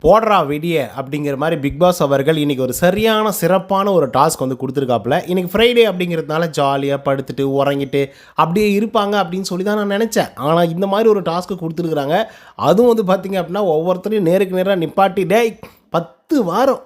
போடுறா வெடிய அப்படிங்கிற மாதிரி பிக் பாஸ் அவர்கள் இன்றைக்கி ஒரு சரியான சிறப்பான ஒரு டாஸ்க் வந்து கொடுத்துருக்காப்புல. இன்றைக்கி ஃப்ரைடே அப்படிங்கிறதுனால ஜாலியாக படுத்துட்டு உறங்கிட்டு அப்படியே இருப்பாங்க அப்படின்னு சொல்லி தான் நான் நினச்சேன். ஆனால் இந்த மாதிரி ஒரு டாஸ்க்கு கொடுத்துருக்குறாங்க. அதுவும் வந்து பார்த்திங்க அப்படின்னா ஒவ்வொருத்தரையும் நேருக்கு நேராக நிப்பாட்டி, டேய் 10 வாரம்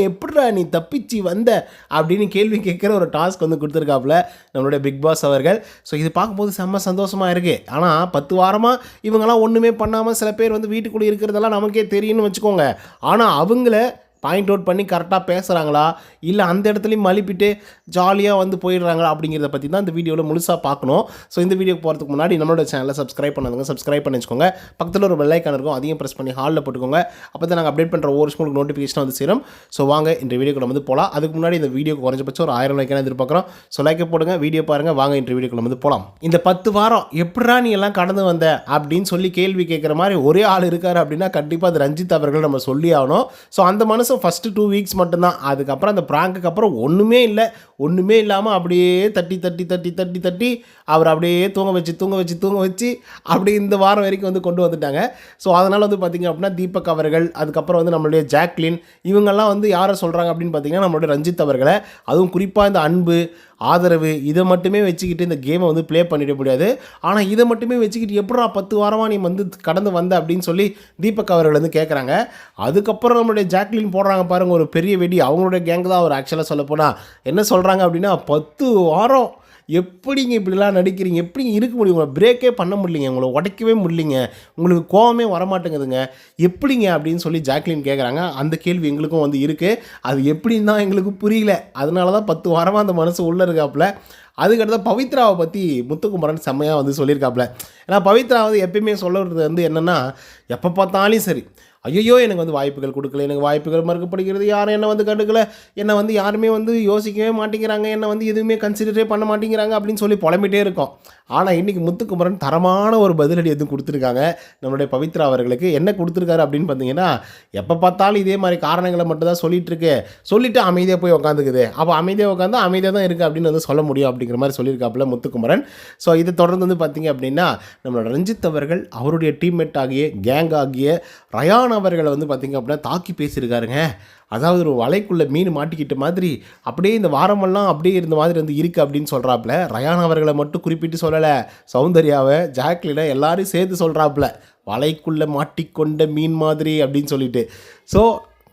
எப்படிடா நீ தப்பிச்சு வந்த அப்படின்னு கேள்வி கேட்குற ஒரு டாஸ்க் வந்து கொடுத்துருக்காப்புல நம்மளுடைய பிக் பாஸ் அவர்கள். ஸோ இது பார்க்கும்போது செம்ம சந்தோஷமாக இருக்குது. ஆனால் 10 வாரமாக இவங்கெல்லாம் ஒன்றுமே பண்ணாமல் சில பேர் வந்து வீட்டுக்குள்ளே இருக்கிறதெல்லாம் நமக்கே தெரியும்னு வச்சுக்கோங்க. ஆனால் அவங்கள பாயிண்ட் அவுட் பண்ணி கரெக்டாக பேசுகிறாங்களா, இல்லை அந்த இடத்துலையும் மலிப்பிட்டு ஜாலியாக வந்து போயிடுறாங்களா அப்படிங்கிறத பற்றி தான் இந்த வீடியோவில் முழுசாக பார்க்கணும். ஸோ இந்த வீடியோக்கு போகிறதுக்கு முன்னாடி நம்மளோட சேனலை சப்ஸ்கிரைப் பண்ணாதுங்க, சப்ஸ்கிரைப் பண்ணி வச்சுக்கோங்க. பக்கத்தில் ஒரு பெல் ஐக்கான் இருக்கும், அதையும் ப்ரெஸ் பண்ணி ஹாலில் போட்டுக்கோங்க. அப்போ தான் நாங்கள் அப்டேட் பண்ணுற ஒவ்வொரு ஸ்கூலுக்கு நோட்டிஃபிகேஷன் வந்து சேரும். ஸோ வாங்க இந்த வீடியோக்குள்ள வந்து போகலாம். அதுக்கு முன்னாடி இந்த வீடியோக்கு குறைஞ்சபட்சம் ஒரு 1000 லைக்கான எதிர்பார்க்குறோம். ஸோ லைக்கை போடுங்க, வீடியோ பாருங்கள். வாங்க இந்த வீடியோக்குள்ள வந்து போகலாம். இந்த 10 வாரம் எப்படா நீ எல்லாம் கடந்து வந்த அப்படின்னு சொல்லி கேள்வி கேட்குற மாதிரி ஒரே ஆள் இருக்கார் அப்படின்னா கண்டிப்பாக அது ரஞ்சித் அவர்கள் நம்ம சொல்லி ஆகணும். ஸோ அந்த மனுஷன் ஃபஸ்ட்டு 2 வீக்ஸ் மட்டும்தான். அதுக்கப்புறம் அந்த ப்ராங்குக்கு அப்புறம் ஒன்றுமே இல்லாமல் அப்படியே தட்டி அவர் அப்படியே தூங்க வச்சு அப்படி இந்த வாரம் வரைக்கும் வந்து கொண்டு வந்துட்டாங்க. ஸோ அதனால் வந்து பார்த்திங்க அப்படின்னா தீபக் அவர்கள், அதுக்கப்புறம் வந்து நம்மளுடைய ஜாக்லின், இவங்கெல்லாம் வந்து யாரை சொல்கிறாங்க அப்படின்னு பார்த்தீங்கன்னா நம்மளுடைய ரஞ்சித் அவர்களை. அதுவும் குறிப்பாக இந்த அன்பு, ஆதரவு இதை மட்டுமே வச்சுக்கிட்டு இந்த கேமை வந்து ப்ளே பண்ணிட முடியாது. ஆனால் இதை மட்டுமே வச்சுக்கிட்டு எப்படா 10 வாரமாக நீ வந்து கடந்து வந்த அப்படின்னு சொல்லி தீபக் அவர்கள் வந்து கேட்குறாங்க. அதுக்கப்புறம் நம்மளுடைய ஜாக்லின் போடுறாங்க பாருங்கள் ஒரு பெரிய வெடி. அவங்களுடைய கேங்கு தான் அவர் ஆக்சுவலாக சொல்லப்போனால் என்ன சொல்கிறாங்க அப்படின்னா 10 வாரம் எப்படிங்க இப்படிலாம் நடிக்கிறீங்க, எப்படி இருக்க முடியும், உங்களை பிரேக்கே பண்ண முடியலைங்க, உங்களை உடைக்கவே முடியலைங்க, உங்களுக்கு கோவமே வரமாட்டேங்குதுங்க, எப்படிங்க அப்படின்னு சொல்லி ஜாக்லின் கேட்குறாங்க. அந்த கேள்வி எங்களுக்கும் வந்து இருக்குது. அது எப்படின்னு தான் எங்களுக்கு புரியல. அதனால தான் 10 வாரமாக அந்த மனசு உள்ளே இருக்காப்புல. அதுக்கடுத்த பவித்ராவை பற்றி முத்துக்குமரன் செம்மையாக வந்து சொல்லியிருக்காப்புல. ஏன்னா பவித்ரா வந்து எப்பயுமே சொல்லுறது வந்து என்னென்னா, எப்போ பார்த்தாலும் சரி, ஐயோ எனக்கு வந்து வாய்ப்புகள் கொடுக்கல, எனக்கு வாய்ப்புகள் மறுக்கப்படுகிறது, யாரும் என்னை வந்து கண்டுக்கலை, என்னை வந்து யாருமே வந்து யோசிக்கவே மாட்டேங்கிறாங்க, என்னை வந்து எதுவுமே கன்சிடரே பண்ண மாட்டேங்கிறாங்க அப்படின்னு சொல்லி புலம்பிகிட்டே இருக்கோம். ஆனால் இன்றைக்கி முத்துக்குமரன் தரமான ஒரு பதிலடி எதுவும் கொடுத்துருக்காங்க நம்மளுடைய பவித்ரா அவர்களுக்கு. என்ன கொடுத்துருக்காரு அப்படின்னு பார்த்தீங்கன்னா, எப்போ பார்த்தாலும் இதே மாதிரி காரணங்களை மட்டும் தான் சொல்லிவிட்டு அமைதியாக போய் உட்காந்துக்குது, அப்போ அமைதியாக உட்காந்து அமைதியாக தான் இருக்குது அப்படின்னு வந்து சொல்ல முடியும் அப்படிங்கிற மாதிரி சொல்லியிருக்காப்புல முத்துக்குமரன். ஸோ இதை தொடர்ந்து வந்து பார்த்திங்க அப்படின்னா நம்மளோட ரஞ்சித் அவர்கள் அவருடைய டீம்மேட் ஆகிய கேங் ஆகிய ரயான் அவர்களை வந்து பார்த்திங்க அப்படின்னா தாக்கி பேசியிருக்காருங்க. அதாவது ஒரு வலைக்குள்ளே மீன் மாட்டிக்கிட்ட மாதிரி அப்படியே இந்த வாரமெல்லாம் அப்படியே இருந்த மாதிரி வந்து இருக்குது அப்படின்னு சொல்கிறாப்புல. ரயான் அவர்களை மட்டும் குறிப்பிட்டு சொல்லலை, சௌந்தர்யாவை, ஜாக்லினை எல்லாரையும் சேர்த்து சொல்கிறாப்புல, வலைக்குள்ளே மாட்டிக்கொண்ட மீன் மாதிரி அப்படின்னு சொல்லிட்டு. ஸோ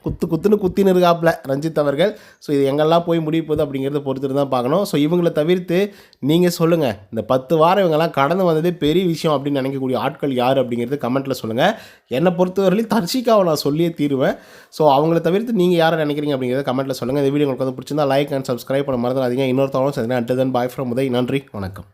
குத்தின்னு இருக்காப்புல ரஞ்சித் அவர்கள். ஸோ இது எங்கெல்லாம் போய் முடிய போகுது அப்படிங்கிறத பொறுத்துட்டு தான் பார்க்கணும். ஸோ இவங்களை தவிர்த்து நீங்கள் சொல்லுங்கள், இந்த 10 வாரம் இவங்கெல்லாம் கடந்து வந்ததே பெரிய விஷயம் அப்படின்னு நினைக்கக்கூடிய ஆட்கள் யார் அப்படிங்கிறது கமெண்ட்டில் சொல்லுங்கள். என்னை பொறுத்தவரையிலும் தர்ஷிகாவை நான் சொல்லியே தீருவேன். ஸோ அவங்கள தவிர்த்து நீங்கள் யாரை நினைக்கிறீங்க அப்படிங்கிறத கமெண்ட்டில் சொல்லுங்கள். இந்த வீடியோ உங்களுக்கு வந்து பிடிச்சிருந்தா லைக் அண்ட் சப்ஸ்கிரைப் பண்ண மறந்துடாதீங்க. இன்னொருத்தவங்களும் சரி, and then bye from Uday. நன்றி, வணக்கம்.